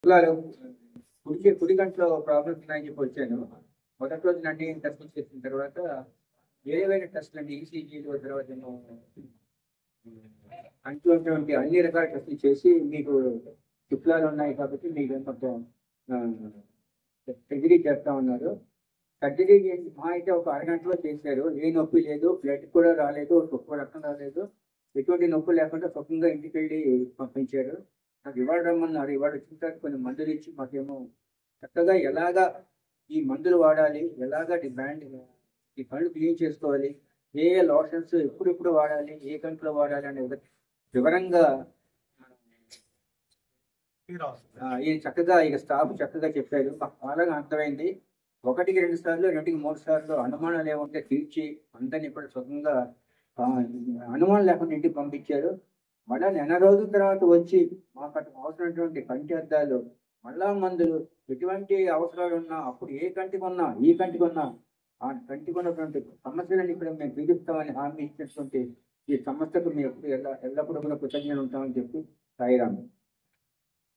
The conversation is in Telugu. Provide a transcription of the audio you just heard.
కులాలు కుడి గంటలో ప్రాబ్లమ్స్ ఉన్నాయని చెప్పి వచ్చాను. మొదటి రోజు అన్ని టెస్టులు చేసిన తర్వాత వేరే వేరే టెస్టులు అండి, ఈసీజీలు, తర్వాత అంట్లో ఉన్నటువంటి అన్ని రకాల టెస్టులు చేసి మీకు శుక్లాలు ఉన్నాయి కాబట్టి మీకు కొంచెం సర్జరీ చేస్తా ఉన్నారు. సర్జరీ చేసి మా అయితే ఒక అరగంటలో చేశారు. ఏ నొప్పి లేదు, బ్లడ్ కూడా రాలేదు, తక్కువ రక్తం రాలేదు, ఎటువంటి నొప్పి లేకుండా సుఖంగా ఇంటికి వెళ్ళి పంపించారు. నాకు ఇవాళ రమ్మన్నారు. ఇవాళ వచ్చిన తర్వాత కొన్ని మందులు ఇచ్చి మాకేమో చక్కగా ఎలాగా ఈ మందులు వాడాలి, ఎలాగా బ్యాండ్ ఈ కళ్ళు క్లీన్ చేసుకోవాలి, ఏ ఏ లోషన్స్ ఎప్పుడెప్పుడు వాడాలి, ఏ గంటలో వాడాలి అనేది వివరంగా ఈ చక్కగా ఇక స్టాఫ్ చక్కగా చెప్పారు. మాకు బాగా అర్థమైంది. 1-2 సార్లు 2-3 సార్లు అనుమానాలు ఏముంటే తీర్చి అందరినీ కూడా సుఖంగా అనుమానం లేకుండా ఇంటికి పంపించారు. మళ్ళా నెల రోజుల తర్వాత వచ్చి మాకు అటు అవసరమైనటువంటి కంటి అద్దాలు, మళ్ళా మందులు, ఎటువంటి అవసరాలు ఉన్నా అప్పుడు ఏ కంటికి ఉన్నా ఈ కంటికి ఉన్నా ఆ కంటికి ఉన్నటువంటి సమస్యలను ఇక్కడ మేము తీరుస్తామని హామీ ఇచ్చినటువంటి ఈ సంస్థకు మేము ఎల్లప్పుడూ కూడా కృతజ్ఞతలు ఉంటామని చెప్పి సాయిరాము.